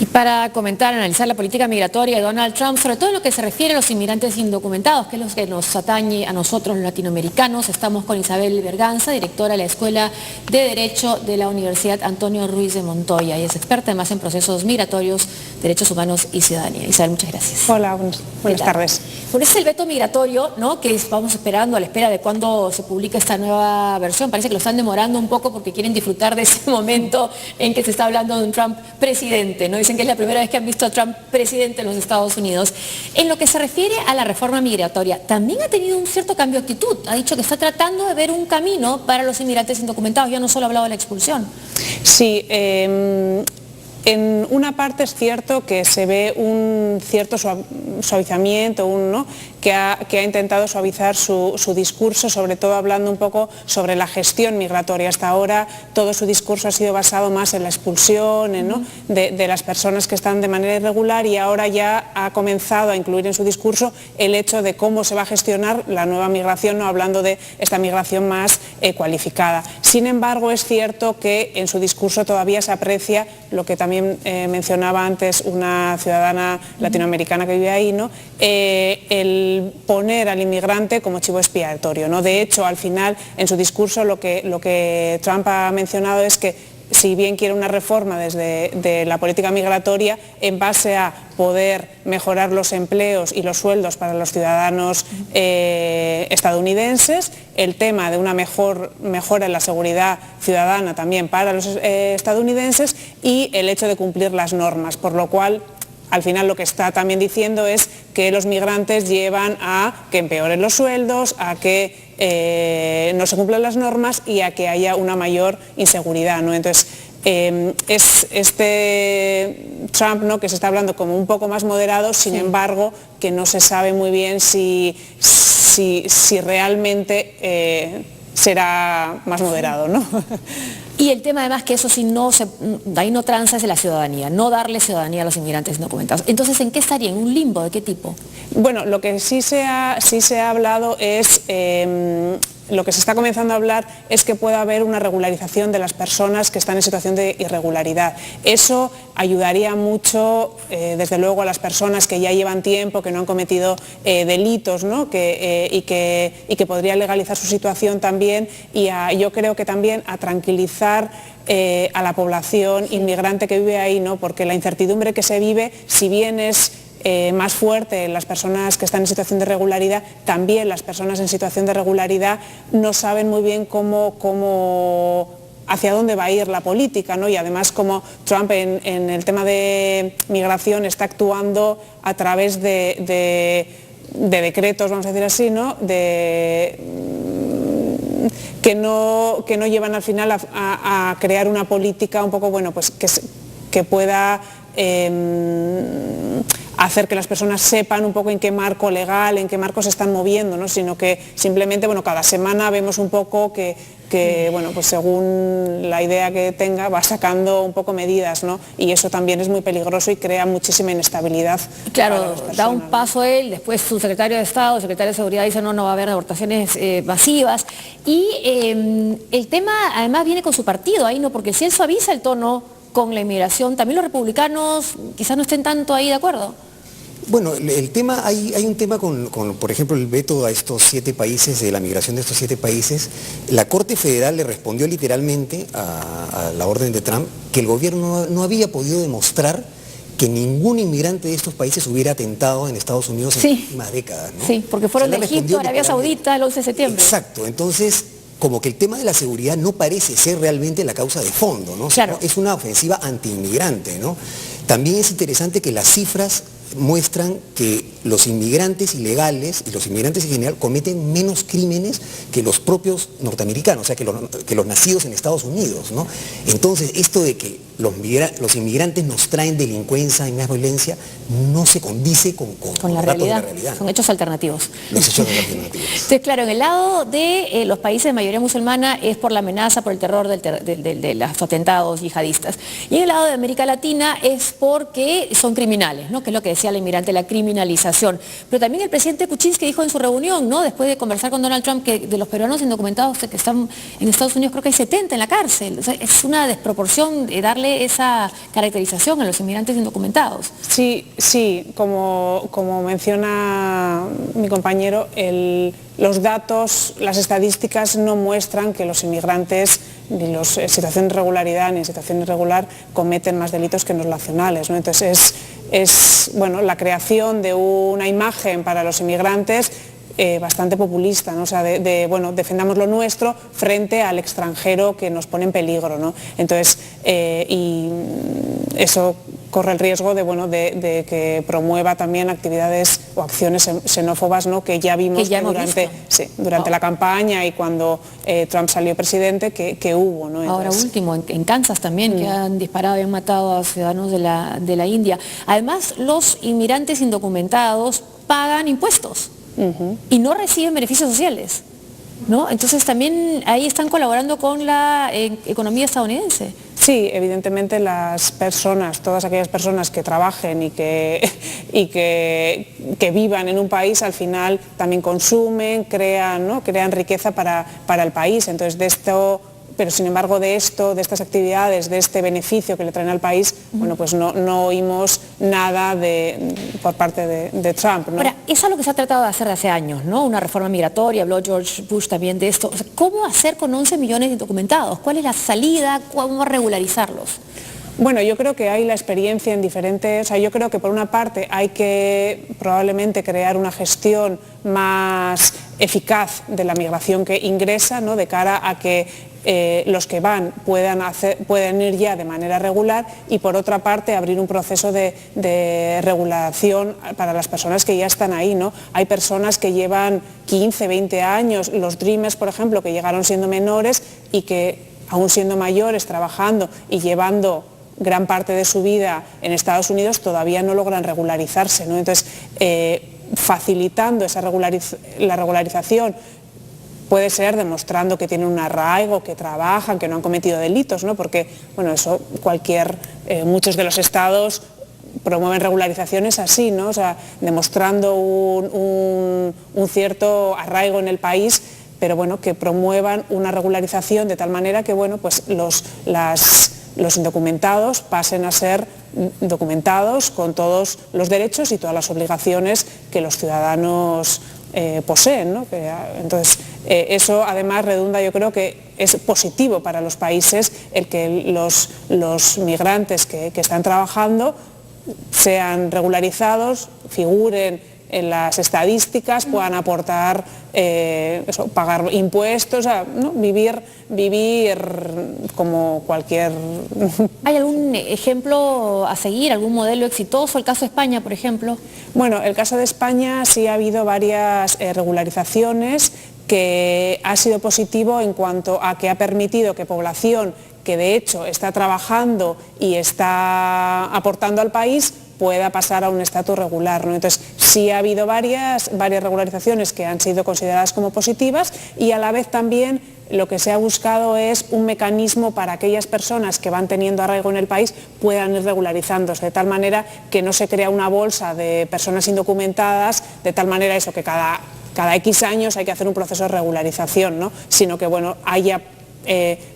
Y para comentar, analizar la política migratoria de Donald Trump, sobre todo en lo que se refiere a los inmigrantes indocumentados, que es lo que nos atañe a nosotros los latinoamericanos, estamos con Isabel Berganza, directora de la Escuela de Derecho de la Universidad Antonio Ruiz de Montoya, y es experta además en procesos migratorios, derechos humanos y ciudadanía. Isabel, muchas gracias. Hola, buenas tardes. Por eso el veto migratorio, ¿no?, que vamos esperando a la espera de cuándo se publica esta nueva versión, parece que lo están demorando un poco porque quieren disfrutar de ese momento en que se está hablando de un Trump presidente, ¿no? Dicen que es la primera vez que han visto a Trump presidente en los Estados Unidos. En lo que se refiere a la reforma migratoria, también ha tenido un cierto cambio de actitud. Ha dicho que está tratando de ver un camino para los inmigrantes indocumentados. Ya no solo ha hablado de la expulsión. Sí, en una parte es cierto que se ve un cierto suavizamiento, ¿no?, que ha intentado suavizar su discurso, sobre todo hablando un poco sobre la gestión migratoria. Hasta ahora todo su discurso ha sido basado más en la expulsión, ¿no?, de las personas que están de manera irregular, y ahora ya ha comenzado a incluir en su discurso el hecho de cómo se va a gestionar la nueva migración, no hablando de esta migración más cualificada. Sin embargo, es cierto que en su discurso todavía se aprecia lo que también mencionaba antes una ciudadana latinoamericana que vive ahí, ¿no?, el poner al inmigrante como chivo expiatorio, ¿no? De hecho, al final, en su discurso lo que Trump ha mencionado es que si bien quiere una reforma de la política migratoria en base a poder mejorar los empleos y los sueldos para los ciudadanos estadounidenses, el tema de una mejora en la seguridad ciudadana también para los estadounidenses, y el hecho de cumplir las normas, por lo cual al final lo que está también diciendo es que los migrantes llevan a que empeoren los sueldos, a que no se cumplan las normas y a que haya una mayor inseguridad, ¿no? Entonces, es este Trump, ¿no?, que se está hablando como un poco más moderado, sin embargo, que no se sabe muy bien si realmente será más moderado, ¿no? Y el tema además que eso sí de ahí no tranza es de la ciudadanía, no darle ciudadanía a los inmigrantes indocumentados. Entonces, ¿en qué estaría? ¿En un limbo? ¿De qué tipo? Bueno, lo que sí se ha hablado es, lo que se está comenzando a hablar es que pueda haber una regularización de las personas que están en situación de irregularidad. Eso ayudaría mucho, desde luego, a las personas que ya llevan tiempo, que no han cometido delitos, ¿no?, y que podría legalizar su situación también, y yo creo que también a tranquilizar a la población inmigrante que vive ahí, ¿no?, porque la incertidumbre que se vive, si bien es más fuerte en las personas que están en situación de regularidad, también las personas en situación de regularidad no saben muy bien hacia dónde va a ir la política, ¿no? Y además, como Trump en el tema de migración está actuando a través de decretos, vamos a decir así, ¿no?, que no llevan al final a crear una política un poco, bueno, pues que pueda hacer que las personas sepan un poco en qué marco legal, en qué marco se están moviendo, ¿no?, sino que simplemente, bueno, cada semana vemos un poco que bueno, pues según la idea que tenga va sacando un poco medidas, ¿no?, y eso también es muy peligroso y crea muchísima inestabilidad. Claro, da un paso él, después su secretario de Estado, el secretario de Seguridad dice no va a haber deportaciones masivas, y el tema además viene con su partido ahí, ¿no?, porque si él suaviza el tono con la inmigración, también los republicanos quizás no estén tanto ahí de acuerdo. Bueno, el tema, hay un tema con, por ejemplo, el veto a estos 7 países, de la migración de estos 7 países. La Corte Federal le respondió literalmente a la orden de Trump que el gobierno no había podido demostrar que ningún inmigrante de estos países hubiera atentado en Estados Unidos en las últimas décadas, ¿no? Sí, porque fueron de Egipto, Arabia Saudita, el 11 de septiembre. Exacto, entonces como que el tema de la seguridad no parece ser realmente la causa de fondo, ¿no? Claro. Es una ofensiva antiinmigrante, ¿no? También es interesante que las cifras muestran que los inmigrantes ilegales y los inmigrantes en general cometen menos crímenes que los propios norteamericanos, o sea, que los nacidos en Estados Unidos, ¿no? Entonces, esto de que los inmigrantes nos traen delincuencia y más violencia no se condice con la realidad. Son hechos alternativos. Los hechos alternativos. Entonces, claro, en el lado de los países de mayoría musulmana es por la amenaza, por el terror de los atentados yihadistas. Y en el lado de América Latina es porque son criminales, ¿no?, que es lo que decía la inmigrante, la criminalización. Pero también el presidente Kuczynski dijo en su reunión, ¿no?, después de conversar con Donald Trump, que de los peruanos indocumentados que están en Estados Unidos creo que hay 70 en la cárcel. O sea, es una desproporción de darle darle esa caracterización a los inmigrantes indocumentados. Sí, como menciona mi compañero, los datos, las estadísticas no muestran que los inmigrantes ni los en situación de irregularidad ni en situación irregular cometen más delitos que los nacionales, ¿no? Entonces es bueno, la creación de una imagen para los inmigrantes bastante populista, ¿no? O sea, bueno, defendamos lo nuestro frente al extranjero que nos pone en peligro, ¿no? Entonces, y eso corre el riesgo de que promueva también actividades o acciones xenófobas, ¿no? Que ya vimos durante la campaña y cuando Trump salió presidente que hubo, ¿no? Entonces, ahora último, en Kansas también, que han disparado y han matado a ciudadanos de la India. Además, los inmigrantes indocumentados pagan impuestos. Y no reciben beneficios sociales, ¿no? Entonces también ahí están colaborando con la economía estadounidense. Sí, evidentemente las personas, todas aquellas personas que trabajen y que vivan en un país, al final también consumen, crean, ¿no? Crean riqueza para el país. Entonces de esto... Pero sin embargo de estas actividades, de este beneficio que le traen al país, bueno, pues no oímos nada por parte de Trump, ¿no? Ahora, es algo que se ha tratado de hacer hace años, ¿no? Una reforma migratoria, habló George Bush también de esto. O sea, ¿cómo hacer con 11 millones de indocumentados? ¿Cuál es la salida? ¿Cómo regularizarlos? Bueno, yo creo que hay la experiencia en diferentes... O sea, yo creo que por una parte hay que probablemente crear una gestión más eficaz de la migración que ingresa, ¿no? De cara a que los que van puedan ir ya de manera regular, y por otra parte abrir un proceso de regulación para las personas que ya están ahí, ¿no? Hay personas que llevan 15, 20 años, los Dreamers, por ejemplo, que llegaron siendo menores y que aún siendo mayores, trabajando y llevando gran parte de su vida en Estados Unidos, todavía no logran regularizarse, ¿no? Entonces, facilitando la regularización puede ser demostrando que tienen un arraigo, que trabajan, que no han cometido delitos, ¿no? Porque, bueno, eso muchos de los estados promueven regularizaciones así, ¿no? O sea, demostrando un cierto arraigo en el país, pero bueno, que promuevan una regularización de tal manera que, bueno, pues los indocumentados pasen a ser documentados con todos los derechos y todas las obligaciones que los ciudadanos poseen, ¿no? Entonces, eso además redunda, yo creo que es positivo para los países el que los migrantes que están trabajando sean regularizados, figuren en las estadísticas, puedan aportar, pagar impuestos, o sea, ¿no? vivir como cualquier... ¿Hay algún ejemplo a seguir, algún modelo exitoso? El caso de España, por ejemplo. Bueno, el caso de España sí ha habido varias regularizaciones que ha sido positivo en cuanto a que ha permitido que población que de hecho está trabajando y está aportando al país pueda pasar a un estatus regular, ¿no? Entonces sí ha habido varias regularizaciones que han sido consideradas como positivas, y a la vez también lo que se ha buscado es un mecanismo para aquellas personas que van teniendo arraigo en el país puedan ir regularizándose, de tal manera que no se crea una bolsa de personas indocumentadas, de tal manera eso que cada X años hay que hacer un proceso de regularización, ¿no? Sino que bueno, haya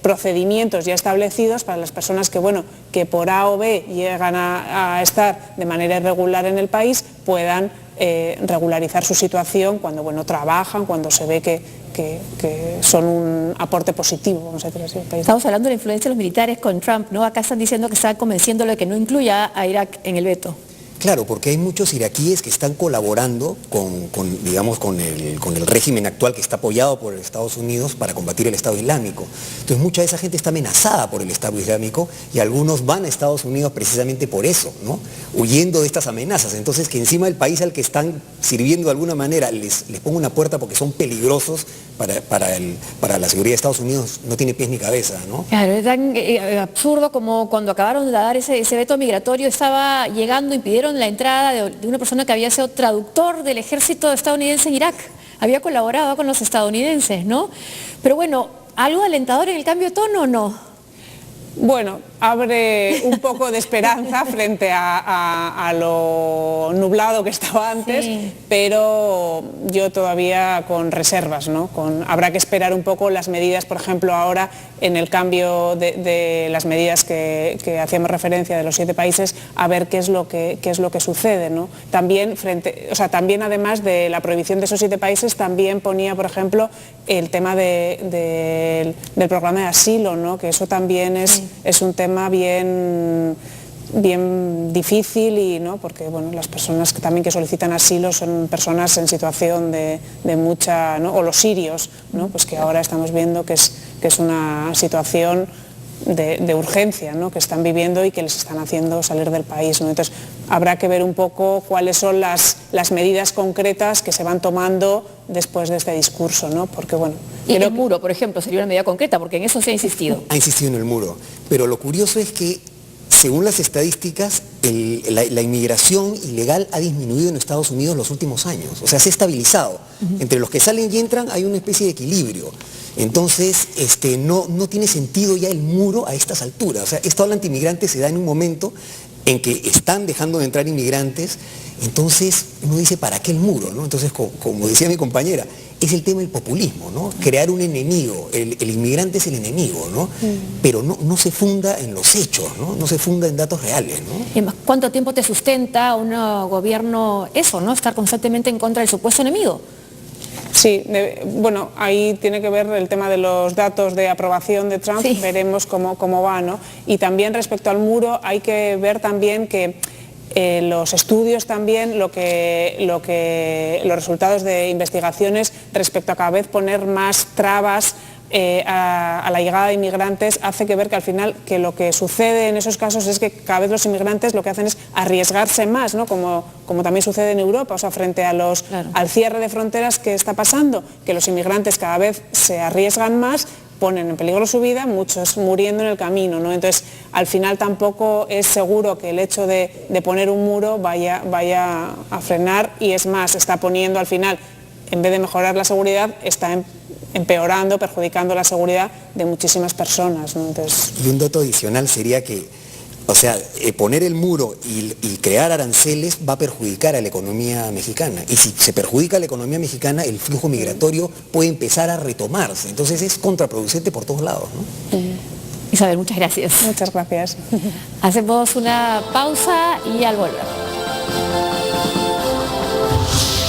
procedimientos ya establecidos para las personas que por A o B llegan a estar de manera irregular en el país, puedan regularizar su situación cuando trabajan, cuando se ve que son un aporte positivo, vamos a decir así. Estamos hablando de la influencia de los militares con Trump, ¿no? Acá están diciendo que están convenciéndolo de que no incluya a Irak en el veto. Claro, porque hay muchos iraquíes que están colaborando con el régimen actual que está apoyado por Estados Unidos para combatir el Estado Islámico. Entonces mucha de esa gente está amenazada por el Estado Islámico, y algunos van a Estados Unidos precisamente por eso, ¿no? Huyendo de estas amenazas. Entonces que encima el país al que están sirviendo de alguna manera les ponga una puerta porque son peligrosos para la seguridad de Estados Unidos, no tiene pies ni cabeza, ¿no? Claro, es tan absurdo como cuando acabaron de dar ese veto migratorio, estaba llegando, impidieron la entrada de una persona que había sido traductor del ejército estadounidense en Irak, había colaborado con los estadounidenses, ¿no? Pero bueno, ¿algo alentador en el cambio de tono o no? Bueno, abre un poco de esperanza frente a lo nublado que estaba antes, Sí. pero yo todavía con reservas, ¿no? Habrá que esperar un poco las medidas, por ejemplo, ahora en el cambio de las medidas que hacíamos referencia de los 7 países, a ver qué es lo que sucede, ¿no? También también además de la prohibición de esos 7 países, también ponía, por ejemplo, el tema del programa de asilo, ¿no? Que eso también es un tema bien difícil, y ¿no? Porque bueno, las personas que solicitan asilo son personas en situación de mucha, ¿no? O los sirios, ¿no? Pues que ahora estamos viendo que es una situación de urgencia, ¿no? Que están viviendo y que les están haciendo salir del país, ¿no? Entonces habrá que ver un poco cuáles son las medidas concretas que se van tomando después de este discurso, ¿no? Porque bueno, Y el muro, por ejemplo, sería una medida concreta, porque en eso se ha insistido. Ha insistido en el muro, pero lo curioso es que, según las estadísticas, la inmigración ilegal ha disminuido en Estados Unidos los últimos años, o sea, se ha estabilizado. Entre los que salen y entran hay una especie de equilibrio. Entonces, no tiene sentido ya el muro a estas alturas. O sea, esta ola antimigrante se da en un momento en que están dejando de entrar inmigrantes, entonces uno dice, ¿para qué el muro, no? Entonces, como decía mi compañera, es el tema del populismo, ¿no? Crear un enemigo, el inmigrante es el enemigo, ¿no? Pero no se funda en los hechos, ¿no? No se funda en datos reales, ¿no? Y además, ¿cuánto tiempo te sustenta un gobierno eso, ¿no? Estar constantemente en contra del supuesto enemigo. Sí, bueno, ahí tiene que ver el tema de los datos de aprobación de Trump, Sí. Veremos cómo va, ¿no? Y también respecto al muro hay que ver también que los estudios también, los resultados de investigaciones respecto a cada vez poner más trabas a la llegada de inmigrantes, hace que ver que al final que lo que sucede en esos casos es que cada vez los inmigrantes lo que hacen es arriesgarse más, ¿no? Como también sucede en Europa, o sea, frente a Claro. al cierre de fronteras que está pasando, que los inmigrantes cada vez se arriesgan más, ponen en peligro su vida, muchos muriendo en el camino, ¿no? Entonces, al final tampoco es seguro que el hecho de poner un muro vaya a frenar, y es más, está poniendo al final, en vez de mejorar la seguridad, está empeorando, perjudicando la seguridad de muchísimas personas, ¿no? Entonces, Y un dato adicional sería que, o sea, poner el muro y crear aranceles va a perjudicar a la economía mexicana. Y si se perjudica a la economía mexicana, el flujo migratorio puede empezar a retomarse. Entonces es contraproducente por todos lados, ¿no? Isabel, muchas gracias. muchas gracias. Hacemos una pausa y al volver.